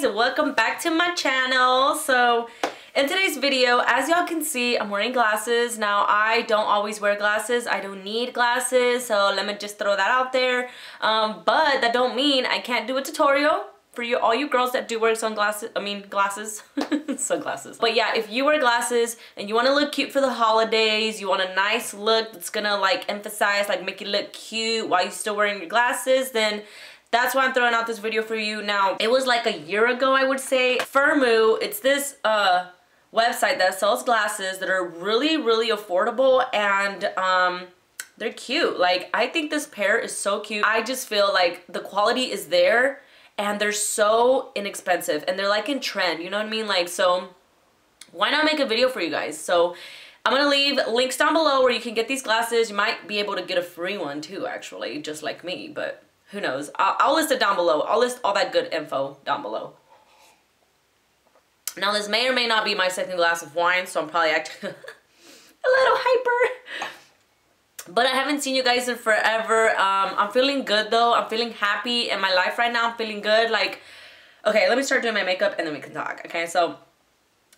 guys, welcome back to my channel. So in today's video, as y'all can see, I'm wearing glasses. Now I don't always wear glasses, I don't need glasses, so let me just throw that out there. But that don't mean I can't do a tutorial for you, all you girls that do wear sunglasses, glasses, sunglasses. But yeah, if you wear glasses and you want to look cute for the holidays, you want a nice look that's gonna like emphasize, like make you look cute while you're still wearing your glasses, then that's why I'm throwing out this video for you. Now, it was like a year ago, I would say. Firmoo, it's this website that sells glasses that are really, really affordable and they're cute. Like, I think this pair is so cute. I just feel like the quality is there and they're so inexpensive and they're like in trend, you know what I mean? Like, so why not make a video for you guys? So I'm gonna leave links down below where you can get these glasses. You might be able to get a free one too, actually, just like me, but who knows? I'll list it down below. I'll list all that good info down below. Now, this may or may not be my second glass of wine, so I'm probably acting a little hyper. But I haven't seen you guys in forever. I'm feeling good though. I'm feeling happy in my life right now. I'm feeling good. Like, okay, let me start doing my makeup and then we can talk. Okay, so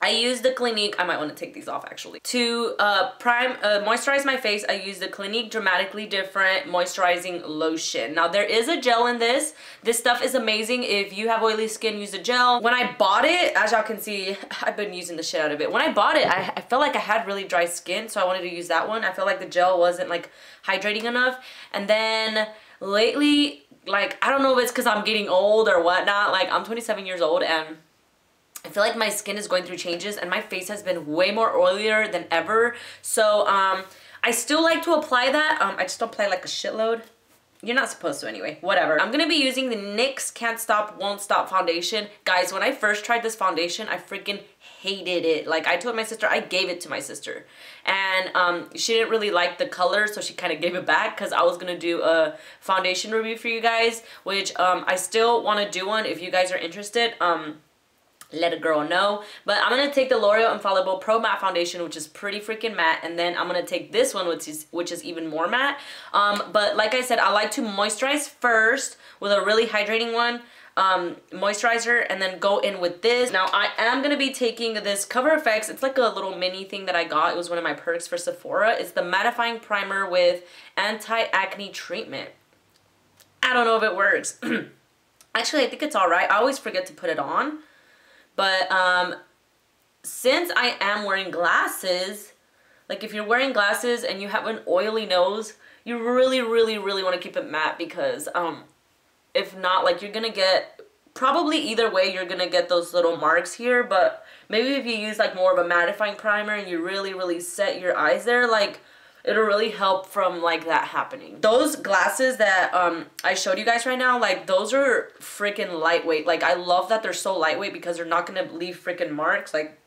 I use the Clinique, I might want to take these off actually. To moisturize my face, I use the Clinique Dramatically Different Moisturizing Lotion. Now there is a gel in this. This stuff is amazing. If you have oily skin, use the gel. When I bought it, as y'all can see, I've been using the shit out of it. When I bought it, I felt like I had really dry skin, so I wanted to use that one. I felt like the gel wasn't like hydrating enough. And then lately, like, I don't know if it's because I'm getting old or whatnot. Like, I'm 27 years old and I feel like my skin is going through changes and my face has been way more oilier than ever. So I still like to apply that. I just apply like a shitload. You're not supposed to anyway. Whatever. I'm going to be using the NYX Can't Stop Won't Stop foundation. Guys, when I first tried this foundation, I freaking hated it. Like, I told my sister, I gave it to my sister. And she didn't really like the color, so she kind of gave it back because I was going to do a foundation review for you guys, which I still want to do one if you guys are interested. Let a girl know. But I'm going to take the L'Oreal Infallible Pro Matte Foundation, which is pretty freaking matte. And then I'm going to take this one, which is even more matte. But like I said, I like to moisturize first with a really hydrating one. Moisturizer, and then go in with this. Now, I am going to be taking this Cover FX. It's like a little mini thing that I got. It was one of my perks for Sephora. It's the mattifying primer with anti-acne treatment. I don't know if it works. Actually, I think it's alright. I always forget to put it on. But since I am wearing glasses, like if you're wearing glasses and you have an oily nose, you really, really, really want to keep it matte because if not, like you're going to get, probably either way, you're going to get those little marks here. But maybe if you use like more of a mattifying primer and you really, really set your eyes there, like it'll really help from like that happening. Those glasses that I showed you guys right now, like those are freaking lightweight. Like I love that they're so lightweight because they're not gonna leave freaking marks. Like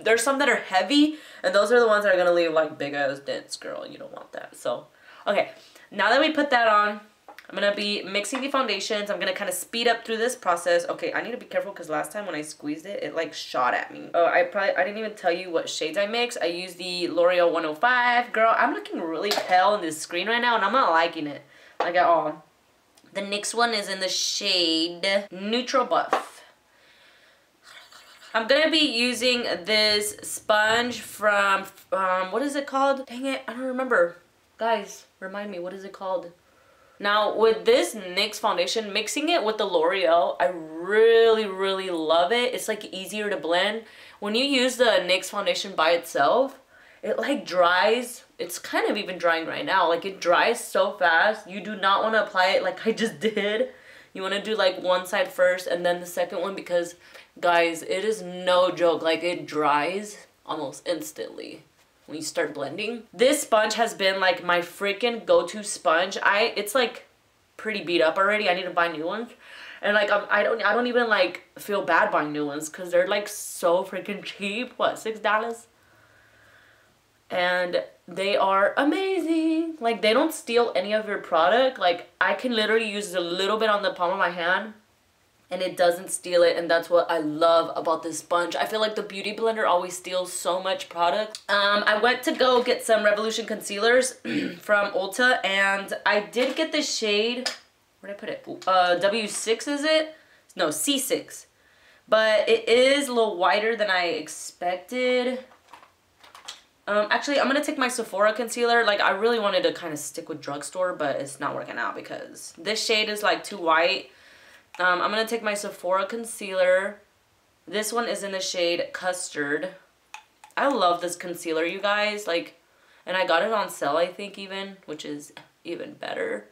there's some that are heavy and those are the ones that are gonna leave like big ass dents, girl. You don't want that. So okay, now that we put that on, I'm gonna be mixing the foundations. I'm gonna kind of speed up through this process. Okay, I need to be careful because last time when I squeezed it, it like shot at me. Oh, I didn't even tell you what shades I mix. I use the L'Oreal 105. Girl, I'm looking really pale in this screen right now and I'm not liking it, like at all. The next one is in the shade Neutral Buff. I'm gonna be using this sponge from, what is it called? Dang it, I don't remember. Guys, remind me, what is it called? Now, with this NYX foundation, mixing it with the L'Oreal, I really, really love it. It's like easier to blend. When you use the NYX foundation by itself, it like dries. It's kind of even drying right now. Like it dries so fast. You do not want to apply it like I just did. You want to do like one side first and then the second one because, guys, it is no joke. Like it dries almost instantly when you start blending. This sponge has been like my freaking go-to sponge. It's like pretty beat up already. I need to buy new ones. And like I don't even like feel bad buying new ones because they're like so freaking cheap. What, $6? And they are amazing. Like they don't steal any of your product. Like I can literally use a little bit on the palm of my hand and it doesn't steal it, and that's what I love about this sponge. I feel like the Beauty Blender always steals so much product. I went to go get some Revolution concealers from Ulta, and I did get the shade, where'd I put it? W6 is it? No, C6. but it is a little wider than I expected. Actually, I'm gonna take my Sephora concealer. Like, I really wanted to kind of stick with drugstore, but it's not working out because this shade is like too white. I'm gonna take my Sephora concealer. This one is in the shade Custard. I love this concealer, you guys. Like, and I got it on sale, I think, even, which is even better.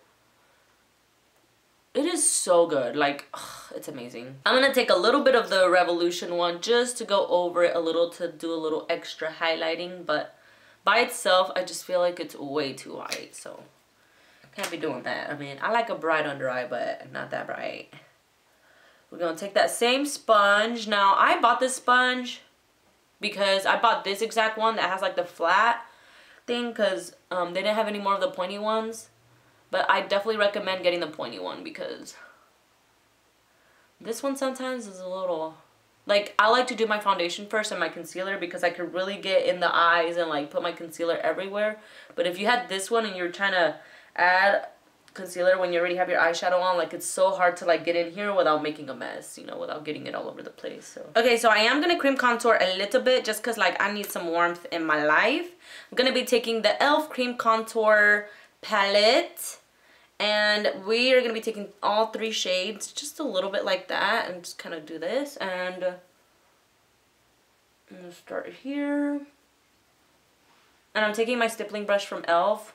It is so good. Like, ugh, it's amazing. I'm gonna take a little bit of the Revolution one just to go over it a little, to do a little extra highlighting, but by itself, I just feel like it's way too white, so can't be doing that. I mean, I like a bright under eye, but not that bright. We're gonna take that same sponge. Now, I bought this sponge because I bought this exact one that has like the flat thing because they didn't have any more of the pointy ones. But I definitely recommend getting the pointy one because this one sometimes is a little... Like, I like to do my foundation first and my concealer because I could really get in the eyes and like put my concealer everywhere. But if you had this one and you're trying to add concealer when you already have your eyeshadow on, like, it's so hard to like get in here without making a mess, you know, without getting it all over the place. So okay, so I am gonna cream contour a little bit just because like I need some warmth in my life. I'm gonna be taking the e.l.f. cream contour palette, and we are going to be taking all 3 shades just a little bit like that, and just kind of do this. And I'm going to start here, and I'm taking my stippling brush from e.l.f.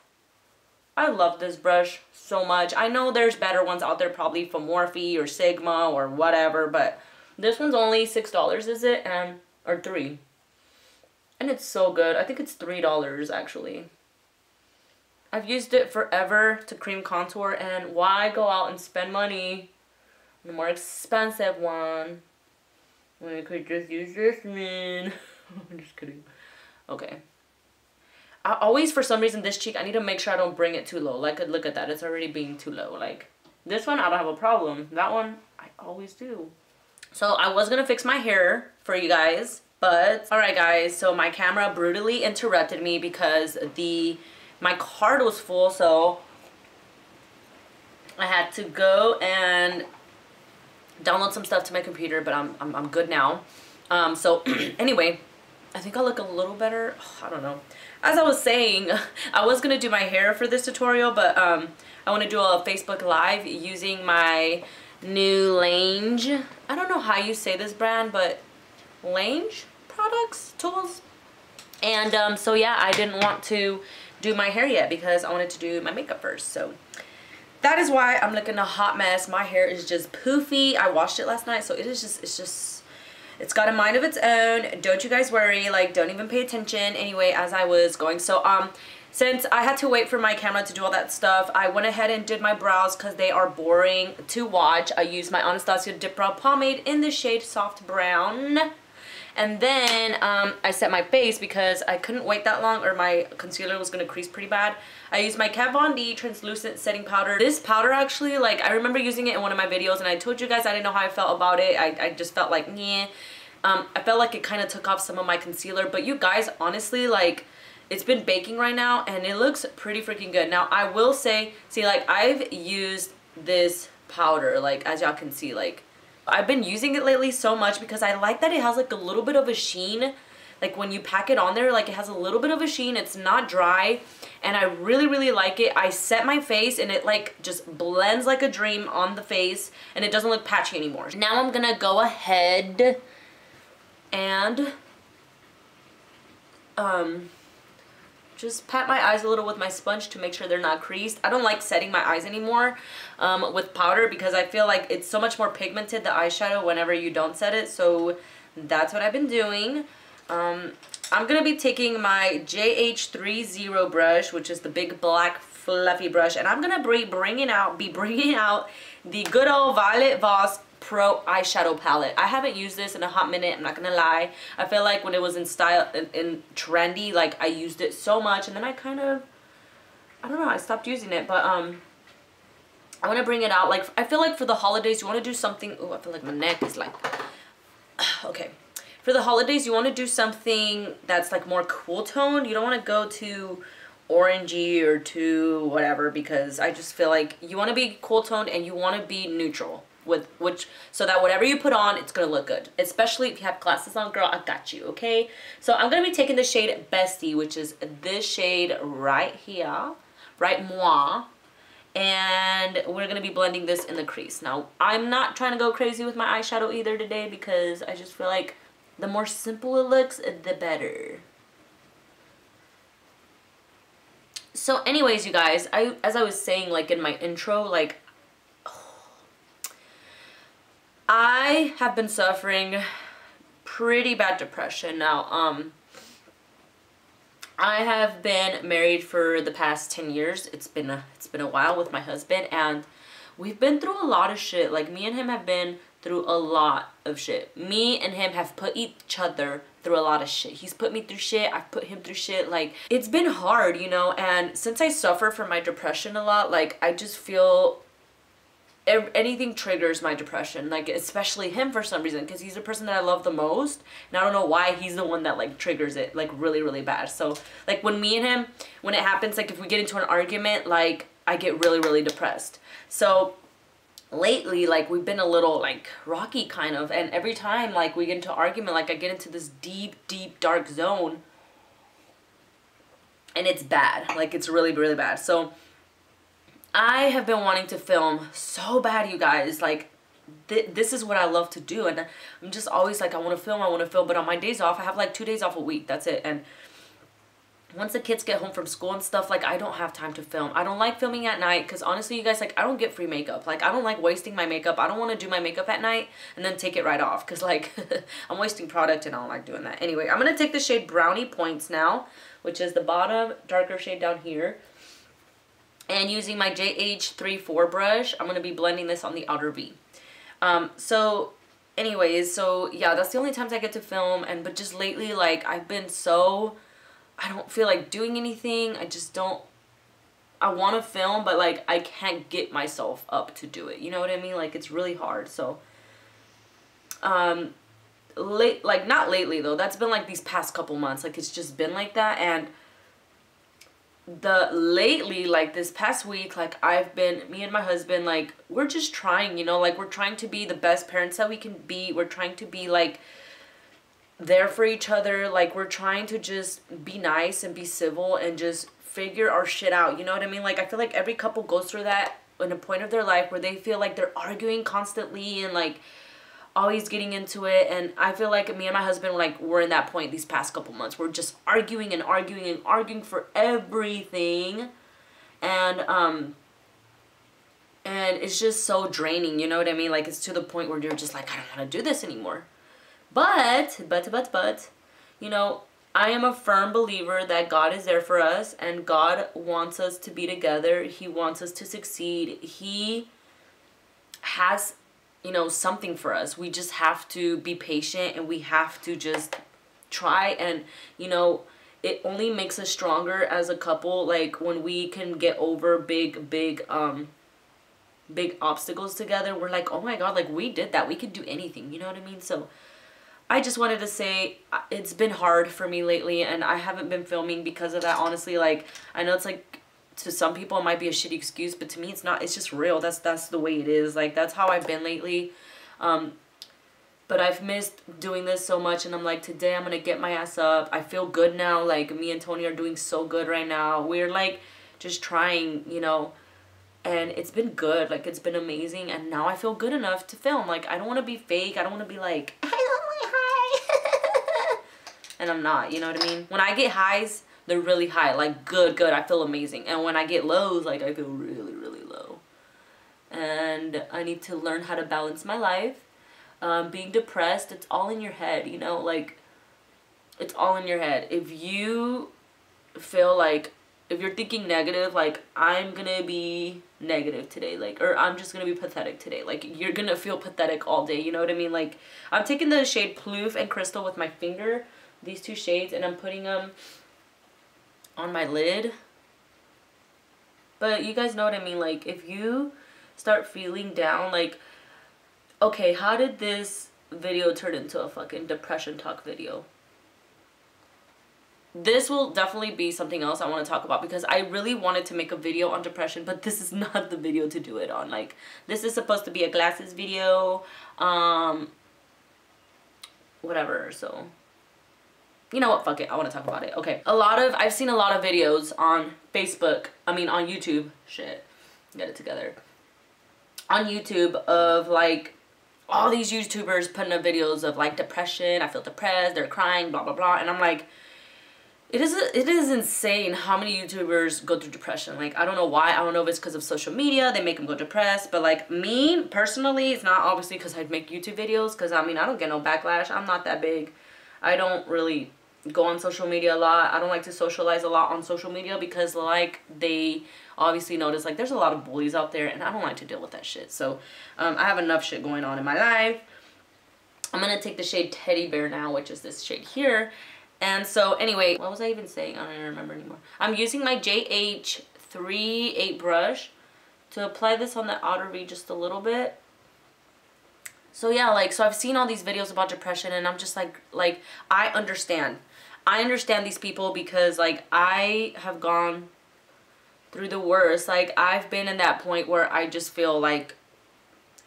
I love this brush so much. I know there's better ones out there, probably from Morphe or Sigma or whatever, but this one's only $6, is it? Or $3, and it's so good. I think it's $3 actually. I've used it forever to cream contour, and why go out and spend money on a more expensive one when I could just use this one? I'm just kidding. Okay. I always, for some reason, this cheek, I need to make sure I don't bring it too low. Like, look at that. It's already being too low. Like, this one, I don't have a problem. That one, I always do. So, I was going to fix my hair for you guys, but... Alright, guys. So, my camera brutally interrupted me because my card was full, so I had to go and download some stuff to my computer, but I'm good now. So anyway, I think I'll look a little better. I don't know. As I was saying, I was gonna do my hair for this tutorial, but I want to do a Facebook Live using my new Lange. I don't know how you say this brand, but Lange products, tools. And so yeah, I didn't want to do my hair yet because I wanted to do my makeup first. So that is why I'm looking a hot mess. My hair is just poofy. I washed it last night, so it is just it's got a mind of its own. Don't you guys worry, like, don't even pay attention. Anyway, as I was going, so since I had to wait for my camera to do all that stuff, I went ahead and did my brows because they are boring to watch. I used my Anastasia Dip Brow Pomade in the shade Soft Brown. And then I set my face because I couldn't wait that long or my concealer was going to crease pretty bad. I used my Kat Von D Translucent Setting Powder. This powder actually, like, I remember using it in one of my videos and I told you guys I didn't know how I felt about it. I just felt like, meh. I felt like it kind of took off some of my concealer. But you guys, honestly, like, it's been baking right now and it looks pretty freaking good. Now, I will say, see, like, I've used this powder, like, as y'all can see, like, I've been using it lately so much because I like that it has like a little bit of a sheen. Like when you pack it on there, like it has a little bit of a sheen. It's not dry and I really, really like it. I set my face and it like just blends like a dream on the face and it doesn't look patchy anymore. Now I'm gonna go ahead and just pat my eyes a little with my sponge to make sure they're not creased. I don't like setting my eyes anymore with powder because I feel like it's so much more pigmented, the eyeshadow, whenever you don't set it. So that's what I've been doing. I'm going to be taking my JH30 brush, which is the big black fluffy brush, and I'm going to be bringing out the good old Violet Voss Pro eyeshadow palette. I haven't used this in a hot minute, I'm not gonna lie. I feel like when it was in style, in trendy, like I used it so much and then I kind of, I don't know, I stopped using it. But I want to bring it out. Like, I feel like for the holidays you want to do something. Oh, I feel like my neck is like, okay. For the holidays you want to do something that's like more cool toned. You don't want to go to orangey or to whatever, because I just feel like you want to be cool toned and you want to be neutral. so that whatever you put on, it's gonna look good. Especially if you have glasses on, girl, I got you, okay? So I'm gonna be taking the shade Bestie, which is this shade right here, right moi. And we're gonna be blending this in the crease. Now, I'm not trying to go crazy with my eyeshadow either today because I just feel like the more simple it looks, the better. So anyways, you guys, as I was saying, like in my intro, like I have been suffering pretty bad depression now. I have been married for the past 10 years. It's been a while with my husband, and we've been through a lot of shit. Like, me and him have been through a lot of shit. Me and him have put each other through a lot of shit. He's put me through shit. I've put him through shit. Like, it's been hard, you know, and since I suffer from my depression a lot, like, I just feel anything triggers my depression, like especially him for some reason, because he's the person that I love the most, and I don't know why he's the one that like triggers it like really, really bad. So like when me and him, when it happens, like if we get into an argument, like I get really, really depressed. So lately, like we've been a little like rocky kind of, and every time like we get into an argument, like I get into this deep, deep dark zone, and it's bad. Like it's really, really bad. So I have been wanting to film so bad, you guys. Like, this is what I love to do. And I'm just always like, I want to film. But on my days off, I have like 2 days off a week. That's it. And once the kids get home from school and stuff, like, I don't have time to film. I don't like filming at night because, honestly, you guys, like, I don't get free makeup. Like, I don't like wasting my makeup. I don't want to do my makeup at night and then take it right off because, like, I'm wasting product and I don't like doing that. Anyway, I'm going to take the shade Brownie Points now, which is the bottom darker shade down here. And using my JH34 brush, I'm going to be blending this on the outer V. So anyways, so yeah, that's the only times I get to film. But just lately, like, I've been so, I don't feel like doing anything. I just don't, I want to film, but like, I can't get myself up to do it. You know what I mean? Like, it's really hard. So, like, not lately though. That's been like these past couple months. Like, it's just been like that. And lately, like this past week, like me and my husband, like we're just trying, you know, like we're trying to be the best parents that we can be. We're trying to be like there for each other. Like we're trying to just be nice and be civil and just figure our shit out. You know what I mean? Like I feel like every couple goes through that in a point of their life where they feel like they're arguing constantly and like always getting into it. And I feel like me and my husband, like, we're in that point these past couple months. We're just arguing and arguing and arguing for everything. And it's just so draining, you know what I mean? Like, it's to the point where you're just like, I don't want to do this anymore. But, you know, I am a firm believer that God is there for us and God wants us to be together. He wants us to succeed. He has, you know, something for us. We just have to be patient and we have to just try. And, you know, it only makes us stronger as a couple, like when we can get over big obstacles together. We're like, oh my God, like we did that. We could do anything, you know what I mean? So I just wanted to say it's been hard for me lately and I haven't been filming because of that, honestly. Like, I know it's like, to some people it might be a shitty excuse, but to me it's not. It's just real. That's the way it is. Like, that's how I've been lately. But I've missed doing this so much, and I'm like, today I'm gonna get my ass up. I feel good now. Like, me and Tony are doing so good right now. We're like just trying, you know, and it's been good. Like, it's been amazing, and now I feel good enough to film. Like, I don't want to be fake. I don't want to be like, I love my high. And I'm not, you know what I mean? When I get highs, they're really high, like good. I feel amazing. And when I get lows, like I feel really, really low. And I need to learn how to balance my life. Being depressed, it's all in your head, you know, like it's all in your head. If you feel like, if you're thinking negative, like I'm gonna be negative today, like, or I'm just gonna be pathetic today, like you're gonna feel pathetic all day, you know what I mean? Like, I'm taking the shade Plouf and Crystal with my finger, these two shades, and I'm putting them on my lid. But you guys know what I mean? Like, if you start feeling down, like, okay, how did this video turn into a fucking depression talk video? this will definitely be something else I want to talk about, because I really wanted to make a video on depression, but this is not the video to do it on. Like, this is supposed to be a glasses video, whatever. So you know what, fuck it, I want to talk about it. Okay, I've seen a lot of videos on Facebook, on YouTube, shit, get it together, on YouTube, of like all these YouTubers putting up videos of like depression. I feel depressed, they're crying, blah blah blah, and I'm like, it is insane how many YouTubers go through depression. Like, I don't know why. I don't know if it's because of social media, they make them go depressed. But like me personally, it's not obviously because I make YouTube videos, because I don't get no backlash. I'm not that big. I don't really go on social media a lot. I don't like to socialize a lot on social media, because like they obviously notice like there's a lot of bullies out there, and I don't like to deal with that shit. So I have enough shit going on in my life. I'm gonna take the shade Teddy Bear now, which is this shade here. And so anyway, what was I even saying? I don't even remember anymore. I'm using my JH38 brush to apply this on the outer V just a little bit. So yeah, like, so I've seen all these videos about depression, and I'm just like I understand. I understand these people, because like I have gone through the worst. Like, I've been in that point where I just feel like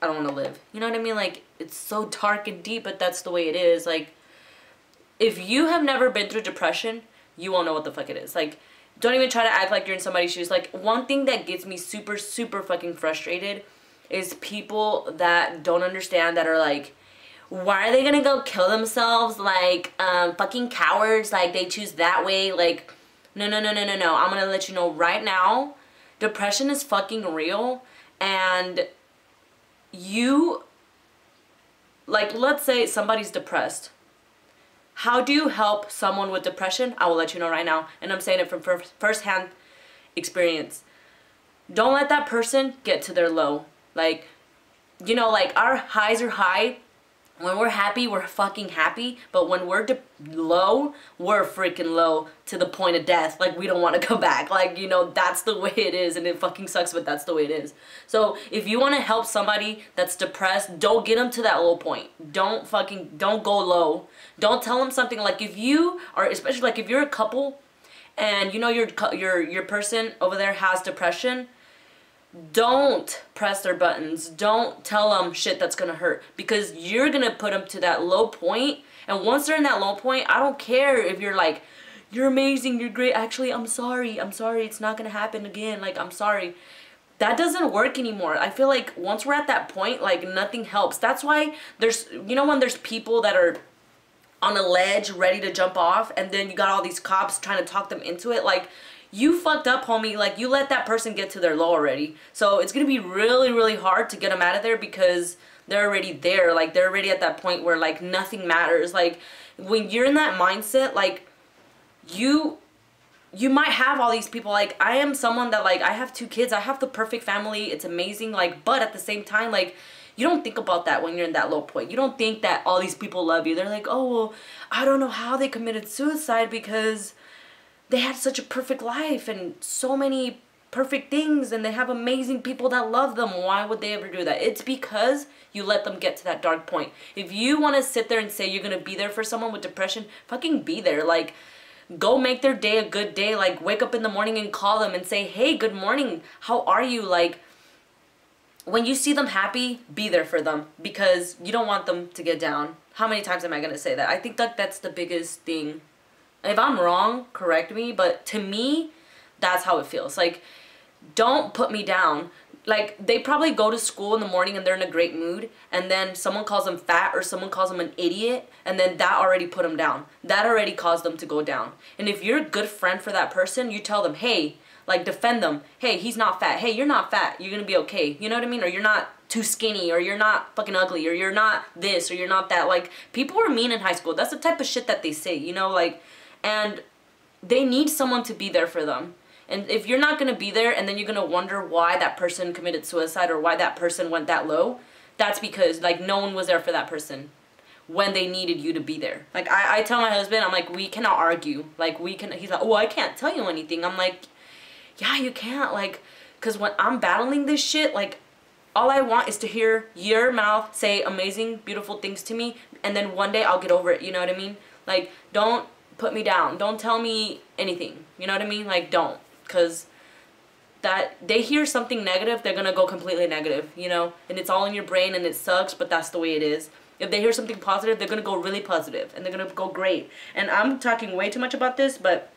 I don't want to live. You know what I mean? Like, it's so dark and deep, but that's the way it is. Like, if you have never been through depression, you won't know what the fuck it is. Like, don't even try to act like you're in somebody's shoes. Like, one thing that gets me super, super fucking frustrated is people that don't understand, that are like, why are they gonna go kill themselves? Like, fucking cowards. Like, they choose that way. Like, no, no, no, no, no, no. I'm gonna let you know right now, depression is fucking real. And you, like, let's say somebody's depressed. How do you help someone with depression? I will let you know right now. And I'm saying it from first-hand experience. Don't let that person get to their low. Like, you know, like, our highs are high. When we're happy, we're fucking happy. But when we're low, we're freaking low to the point of death. Like, we don't want to go back. Like, you know, that's the way it is. And it fucking sucks, but that's the way it is. So, if you want to help somebody that's depressed, don't get them to that low point. Don't go low. Don't tell them something. Like, if you are, especially like if you're a couple and you know your person over there has depression, don't press their buttons. Don't tell them shit that's gonna hurt, because you're gonna put them to that low point. And once they're in that low point, I don't care if you're like, you're amazing, you're great, actually I'm sorry, it's not gonna happen again, like, I'm sorry. That doesn't work anymore. I feel like once we're at that point, like, nothing helps. That's why there's, you know, when there's people that are on a ledge ready to jump off, and then you got all these cops trying to talk them into it, like, you fucked up, homie. Like, you let that person get to their low already. So it's gonna be really, really hard to get them out of there, because they're already there. Like, they're already at that point where, like, nothing matters. Like, when you're in that mindset, like, you might have all these people. Like, I am someone that, like, I have 2 kids. I have the perfect family. It's amazing. Like, but at the same time, like, you don't think about that when you're in that low point. You don't think that all these people love you. They're like, oh, well, I don't know how they committed suicide, because they had such a perfect life and so many perfect things, and they have amazing people that love them. Why would they ever do that? It's because you let them get to that dark point. If you want to sit there and say you're going to be there for someone with depression, fucking be there. Like, go make their day a good day. Like, wake up in the morning and call them and say, hey, good morning, how are you? Like, when you see them happy, be there for them, because you don't want them to get down. How many times am I going to say that? I think that that's the biggest thing. If I'm wrong, correct me, but to me, that's how it feels. Like, don't put me down. Like, they probably go to school in the morning and they're in a great mood, and then someone calls them fat or someone calls them an idiot, and then that already put them down. That already caused them to go down. And if you're a good friend for that person, you tell them, hey, like, defend them. Hey, he's not fat. Hey, you're not fat. You're gonna be okay. You know what I mean? Or you're not too skinny, or you're not fucking ugly, or you're not this, or you're not that. Like, people were mean in high school. That's the type of shit that they say, you know, like, and they need someone to be there for them. And if you're not going to be there, and then you're going to wonder why that person committed suicide or why that person went that low, that's because, like, no one was there for that person when they needed you to be there. Like, I tell my husband, I'm like, we cannot argue. Like, he's like, oh, I can't tell you anything. I'm like, yeah, you can't. Like, because when I'm battling this shit, like, all I want is to hear your mouth say amazing, beautiful things to me, and then one day I'll get over it. You know what I mean? Like, don't put me down. Don't tell me anything. You know what I mean? Like, don't. Because that they hear something negative, they're going to go completely negative, you know? And it's all in your brain and it sucks, but that's the way it is. If they hear something positive, they're going to go really positive and they're going to go great. And I'm talking way too much about this, but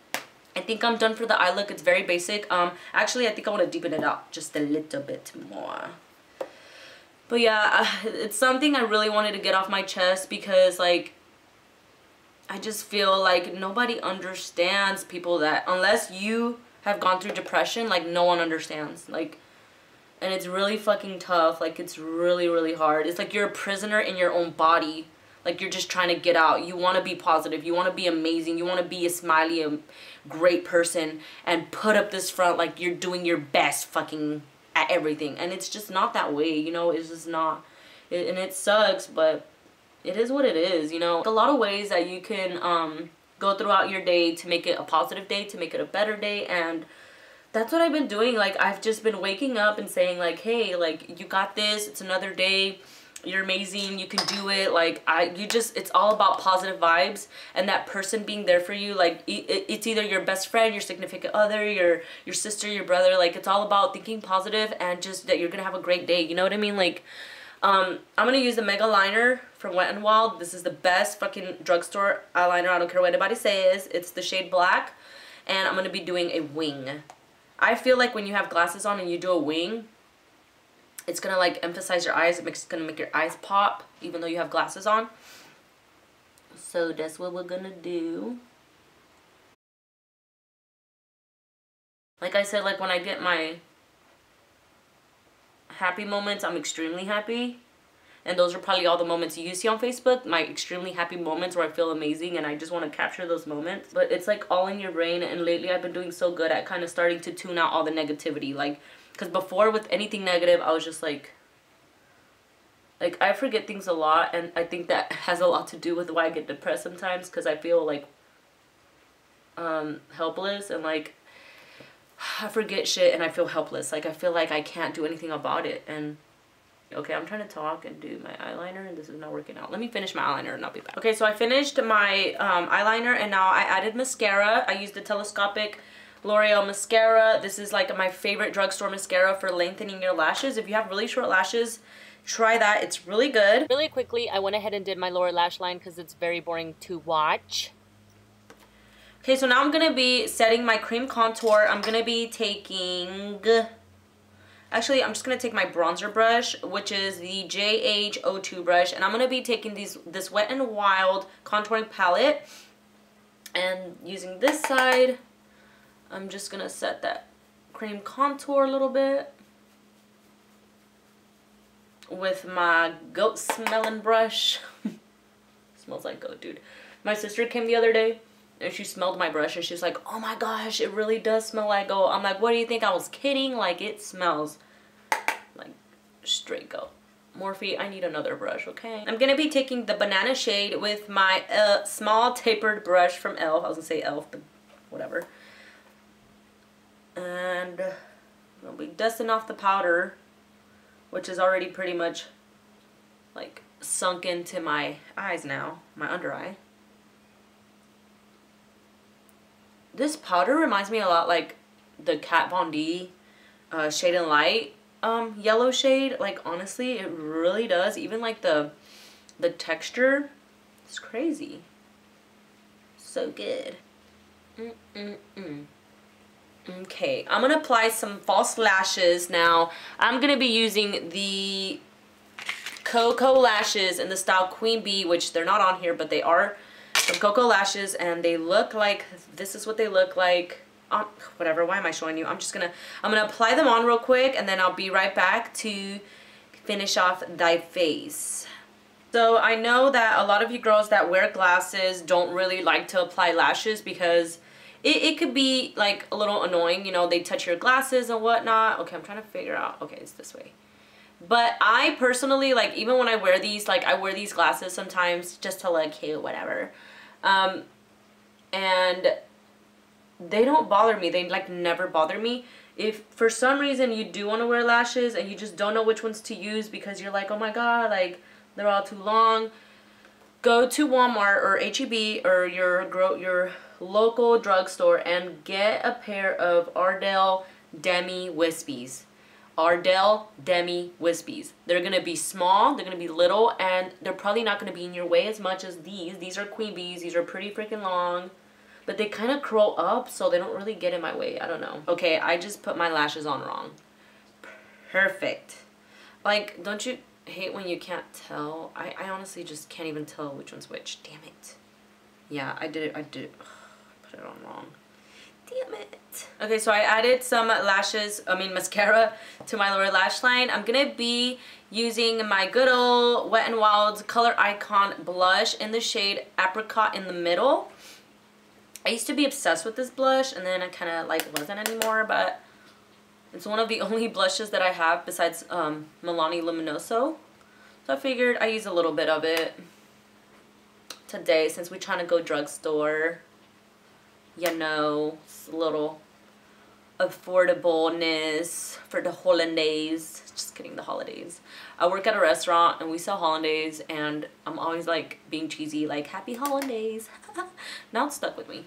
I think I'm done for the eye look. It's very basic. Actually, I think I want to deepen it up just a little bit more. But yeah, it's something I really wanted to get off my chest because, like, I just feel like nobody understands people that, unless you have gone through depression, like, no one understands. Like, and it's really fucking tough. Like, it's really, really hard. It's like you're a prisoner in your own body. Like, you're just trying to get out. You want to be positive. You want to be amazing. You want to be a smiley, great person and put up this front like you're doing your best fucking at everything. And it's just not that way, you know? It's just not. And it sucks, but it is what it is, you know? A lot of ways that you can go throughout your day to make it a positive day, to make it a better day. And that's what I've been doing. Like, I've just been waking up and saying, like, hey, like, you got this. It's another day. You're amazing. You can do it. Like, it's all about positive vibes and that person being there for you. Like, it's either your best friend, your significant other, your sister, your brother. Like, it's all about thinking positive and just that you're gonna have a great day. You know what I mean? Like, I'm gonna use the Mega Liner from Wet n Wild. This is the best fucking drugstore eyeliner. I don't care what anybody says. It's the shade black, and I'm gonna be doing a wing. I feel like when you have glasses on and you do a wing, it's gonna like emphasize your eyes. It's gonna make your eyes pop even though you have glasses on. So that's what we're gonna do. Like I said, like when I get my happy moments, I'm extremely happy. And those are probably all the moments you see on Facebook. My extremely happy moments where I feel amazing and I just want to capture those moments. But it's like all in your brain, and lately I've been doing so good at kind of starting to tune out all the negativity. Like, because before with anything negative, I was just like I forget things a lot, and I think that has a lot to do with why I get depressed sometimes, because I feel like helpless, and like I forget shit and I feel helpless. Like, I feel like I can't do anything about it. And okay, I'm trying to talk and do my eyeliner and this is not working out. Let me finish my eyeliner and I'll be back. Okay, so I finished my eyeliner and now I added mascara. I used the telescopic L'Oreal mascara. This is like my favorite drugstore mascara for lengthening your lashes. If you have really short lashes, try that. It's really good. Really quickly, I went ahead and did my lower lash line because it's very boring to watch. Okay, so now I'm going to be setting my cream contour. I'm going to be taking... Actually, I'm just going to take my bronzer brush, which is the JH02 brush. And I'm going to be taking this Wet n Wild contouring palette. And using this side, I'm just going to set that cream contour a little bit. With my goat smelling brush. Smells like goat, dude. My sister came the other day. And she smelled my brush and she's like, oh my gosh, it really does smell like goat. I'm like, what do you think? I was kidding. Like, it smells like straight goat. Morphe, I need another brush, okay? I'm going to be taking the banana shade with my small tapered brush from e.l.f. I was going to say e.l.f., but whatever. And I'll be dusting off the powder, which is already pretty much like sunk into my eyes now, my under eye. This powder reminds me a lot like the Kat Von D Shade and Light yellow shade. Like, honestly, it really does. Even like the texture, it's crazy. So good. Okay, I'm gonna apply some false lashes now. I'm gonna be using the Cocoa lashes in the style Queen Bee, which they're not on here, but they are some Cocoa lashes, and they look like, this is what they look like. Whatever, why am I showing you? I'm gonna apply them on real quick, and then I'll be right back to finish off thy face. So I know that a lot of you girls that wear glasses don't really like to apply lashes because it could be like a little annoying, you know, they touch your glasses and whatnot. Okay, I'm trying to figure out, okay, it's this way. But I personally, like, even when I wear these, like, I wear these glasses sometimes just to look cute, whatever. And they don't bother me. They, like, never bother me. If for some reason you do want to wear lashes and you just don't know which ones to use because you're like, oh my god, like, they're all too long, go to Walmart or HEB or your local drugstore and get a pair of Ardell Demi Wispies. Ardell Demi Wispies. They're going to be small, they're going to be little, and they're probably not going to be in your way as much as these. These are queen bees. These are pretty freaking long, but they kind of curl up, so they don't really get in my way. I don't know. Okay, I just put my lashes on wrong. Perfect. Like, don't you hate when you can't tell? I honestly just can't even tell which one's which. Damn it. Yeah, I did it. Ugh, I put it on wrong. Damn it. Okay, so I added some mascara to my lower lash line. I'm gonna be using my good old Wet n Wild Color Icon blush in the shade Apricot in the Middle. I used to be obsessed with this blush, and then I kind of like wasn't anymore, but it's one of the only blushes that I have besides Milani Luminoso. So I figured I use a little bit of it today since we're trying to go drugstore. You know, it's a little affordableness for the holidays. Just kidding, the holidays. I work at a restaurant and we sell hollandaise, and I'm always like being cheesy, like happy holidays. Now it's stuck with me.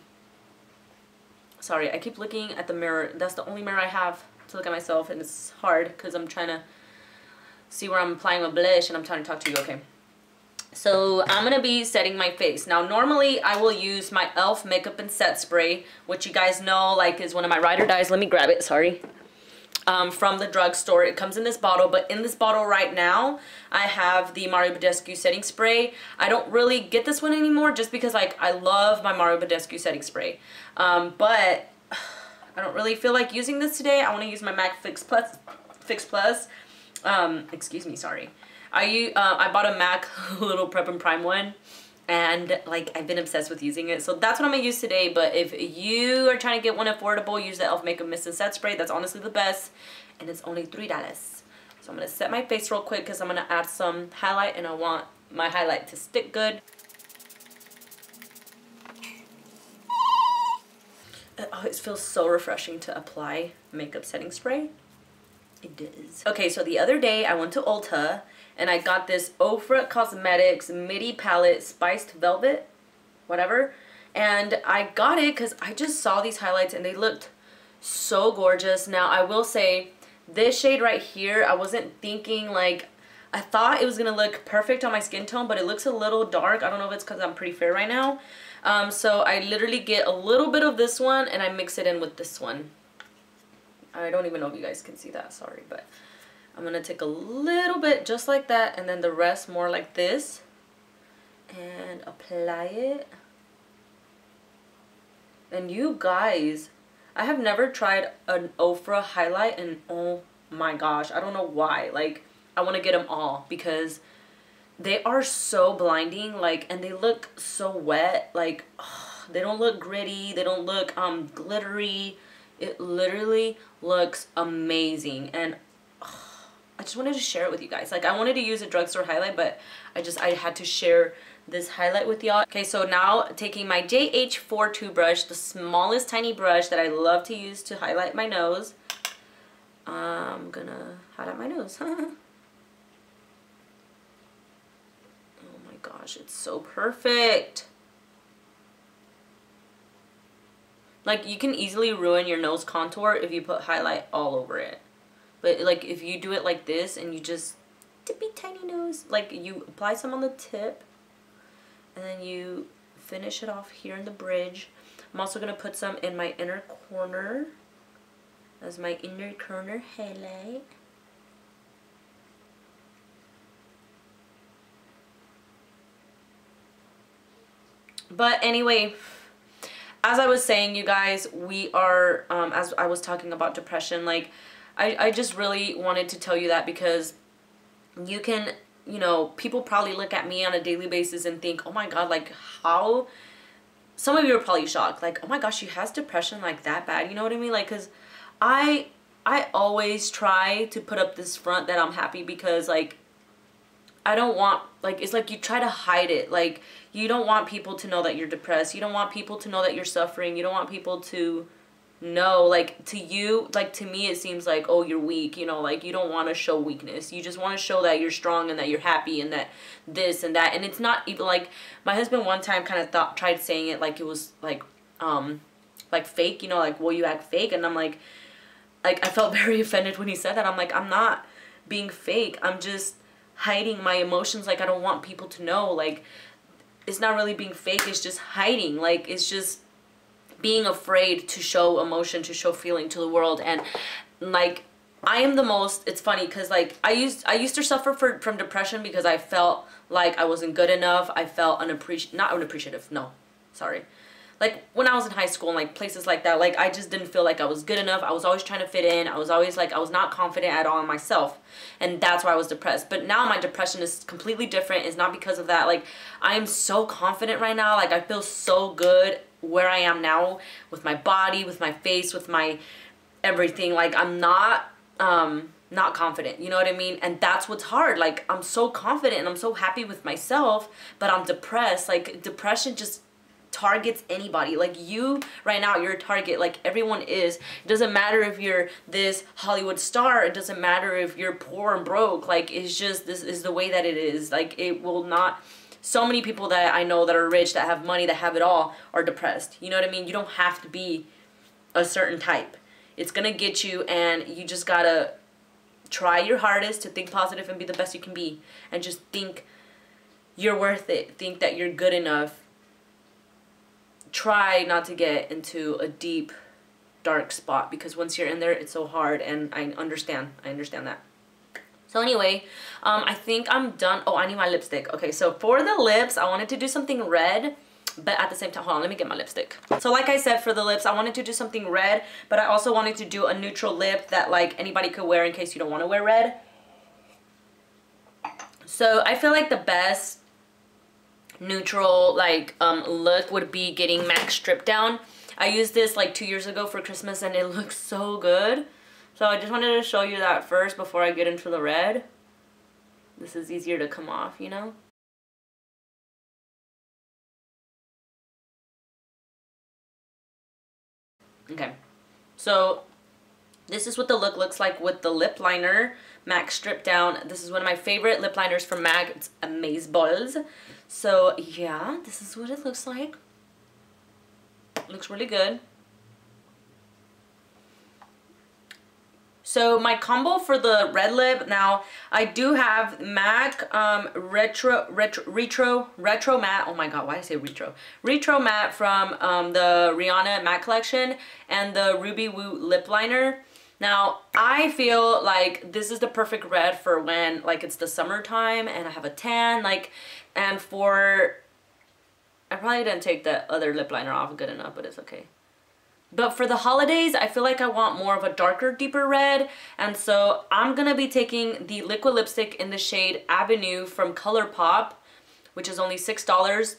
Sorry, I keep looking at the mirror. That's the only mirror I have to look at myself, and it's hard because I'm trying to see where I'm applying my blush and I'm trying to talk to you. Okay. So I'm going to be setting my face. Now normally I will use my e.l.f. makeup and set spray, which you guys know like is one of my ride or dies. Let me grab it, sorry. From the drugstore. It comes in this bottle, but in this bottle right now I have the Mario Badescu setting spray. I don't really get this one anymore just because like I love my Mario Badescu setting spray. But I don't really feel like using this today. I want to use my MAC Fix Plus. Excuse me, sorry. I bought a MAC little Prep and Prime one, and like I've been obsessed with using it, so that's what I'm gonna use today. But if you are trying to get one affordable, use the e.l.f. Makeup Mist and Set Spray. That's honestly the best, and it's only $3. So I'm gonna set my face real quick because I'm gonna add some highlight, and I want my highlight to stick good. It always feels so refreshing to apply makeup setting spray. It does. Okay, so the other day I went to Ulta and I got this Ofra Cosmetics Midi Palette Spiced Velvet, whatever. And I got it because I just saw these highlights and they looked so gorgeous. Now I will say this shade right here, I wasn't thinking like, I thought it was gonna look perfect on my skin tone, but it looks a little dark. I don't know if it's because I'm pretty fair right now. So I literally get a little bit of this one and I mix it in with this one. I don't even know if you guys can see that, sorry, but I'm gonna take a little bit just like that and then the rest more like this and apply it. And you guys, I have never tried an Ofra highlight and oh my gosh, I don't know why. Like, I want to get them all because they are so blinding, like, and they look so wet. Like, oh, they don't look gritty, they don't look glittery. It literally looks amazing, and I just wanted to share it with you guys. Like, I wanted to use a drugstore highlight, but I had to share this highlight with y'all. Okay, so now taking my JH42 brush, the smallest tiny brush that I love to use to highlight my nose. I'm gonna highlight my nose. Oh my gosh, it's so perfect. Like, you can easily ruin your nose contour if you put highlight all over it. But, like, if you do it like this and you just tippy tiny nose, like, you apply some on the tip and then you finish it off here in the bridge. I'm also going to put some in my inner corner as my inner corner highlight. But anyway, as I was saying, you guys, we are, as I was talking about depression, like, I just really wanted to tell you that because you can, you know, people probably look at me on a daily basis and think, oh my God, like, how, some of you are probably shocked, like, oh my gosh, she has depression like that bad, you know what I mean? Like, because I always try to put up this front that I'm happy because, like, I don't want, like, it's like you try to hide it. Like, you don't want people to know that you're depressed. You don't want people to know that you're suffering. You don't want people to no, like to you, like to me it seems like, oh, you're weak, you know, like you don't want to show weakness. You just want to show that you're strong and that you're happy and that this and that. And it's not even like, my husband one time kind of tried saying it like it was like fake, you know, like, well, you act fake. And I'm like I felt very offended when he said that. I'm like, I'm not being fake. I'm just hiding my emotions. Like, I don't want people to know. Like, it's not really being fake. It's just hiding. Like, it's just being afraid to show emotion, to show feeling to the world. And like, I am the most, it's funny because like I used to suffer from depression because I felt like I wasn't good enough. I felt not unappreciative, no, sorry. Like when I was in high school and like places like that, like I just didn't feel like I was good enough. I was always trying to fit in. I was always like, I was not confident at all in myself. And that's why I was depressed. But now my depression is completely different. It's not because of that. Like, I am so confident right now. Like, I feel so good where I am now with my body, with my face, with my everything. Like, I'm not confident, you know what I mean? And that's what's hard. Like, I'm so confident and I'm so happy with myself, but I'm depressed. Like, depression just targets anybody. Like, you right now, you're a target. Like, everyone is. It doesn't matter if you're this Hollywood star. It doesn't matter if you're poor and broke. Like, it's just, this is the way that it is. Like, it will not, so many people that I know that are rich, that have money, that have it all, are depressed. You know what I mean? You don't have to be a certain type. It's gonna get you, and you just gotta try your hardest to think positive and be the best you can be. And just think you're worth it. Think that you're good enough. Try not to get into a deep, dark spot, because once you're in there, it's so hard, and I understand that. So anyway, I think I'm done. Oh, I need my lipstick. Okay, so for the lips, I wanted to do something red, but at the same time, hold on, let me get my lipstick. So like I said, for the lips, I wanted to do something red, but I also wanted to do a neutral lip that like anybody could wear in case you don't want to wear red. So I feel like the best neutral like look would be getting MAC Strip Down. I used this like 2 years ago for Christmas and it looks so good. So I just wanted to show you that first before I get into the red. This is easier to come off, you know? Okay, so this is what the look looks like with the lip liner, MAC Strip Down. This is one of my favorite lip liners from MAC. It's amazeballs. So yeah, this is what it looks like. It looks really good. So my combo for the red lip, now I do have MAC retro matte. Oh my god, why did I say retro? Retro matte from the Rihanna matte collection, and the Ruby Woo lip liner. Now I feel like this is the perfect red for when like it's the summertime and I have a tan, like, and for, I probably didn't take the other lip liner off good enough, but it's okay. But for the holidays, I feel like I want more of a darker, deeper red. And so I'm going to be taking the liquid lipstick in the shade Avenue from ColourPop, which is only $6.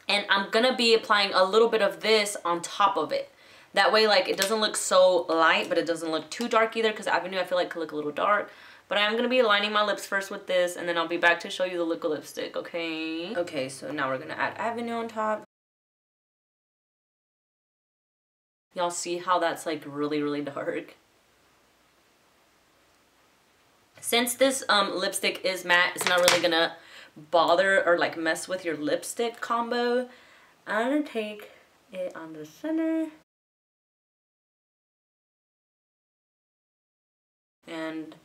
And I'm going to be applying a little bit of this on top of it. That way, like, it doesn't look so light, but it doesn't look too dark either, because Avenue I feel like could look a little dark. But I'm going to be lining my lips first with this, and then I'll be back to show you the liquid lipstick, okay? Okay, so now we're going to add Avenue on top. Y'all see how that's like really, really dark? Since this lipstick is matte, it's not really gonna bother or like mess with your lipstick combo. I'm gonna take it on the center. And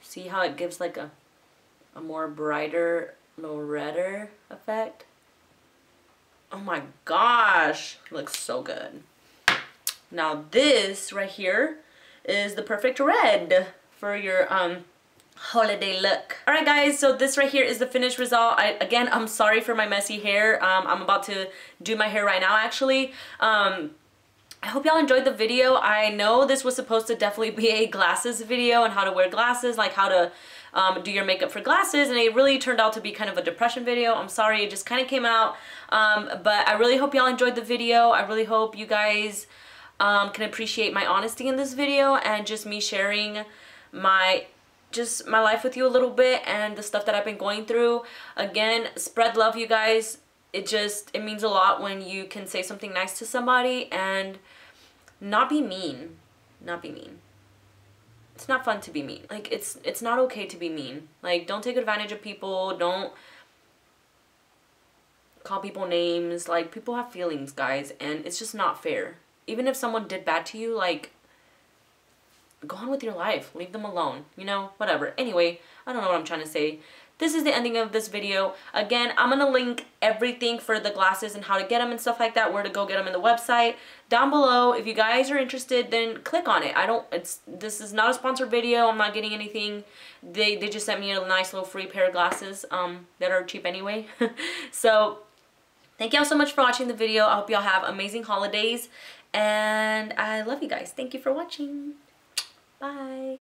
see how it gives like a more brighter, little redder effect. Oh my gosh, it looks so good. Now this right here is the perfect red for your holiday look. Alright guys, so this right here is the finished result. Again, I'm sorry for my messy hair. I'm about to do my hair right now actually. I hope y'all enjoyed the video. I know this was supposed to definitely be a glasses video and how to wear glasses, like how to do your makeup for glasses, and it really turned out to be kind of a depression video. I'm sorry, it just kind of came out. But I really hope y'all enjoyed the video. I really hope you guys can appreciate my honesty in this video and just me sharing my life with you a little bit and the stuff that I've been going through. Again, spread love, you guys. It means a lot when you can say something nice to somebody, and not be mean. Not be mean. It's not fun to be mean. Like, it's not okay to be mean. Like, don't take advantage of people. Don't call people names. Like, people have feelings, guys, and it's just not fair. Even if someone did bad to you, like, go on with your life. Leave them alone. You know, whatever. Anyway, I don't know what I'm trying to say. This is the ending of this video. Again, I'm going to link everything for the glasses and how to get them and stuff like that, where to go get them in the website down below. If you guys are interested, then click on it. This is not a sponsored video. I'm not getting anything. They just sent me a nice little free pair of glasses that are cheap anyway. So, thank y'all so much for watching the video. I hope y'all have amazing holidays. And I love you guys. Thank you for watching. Bye.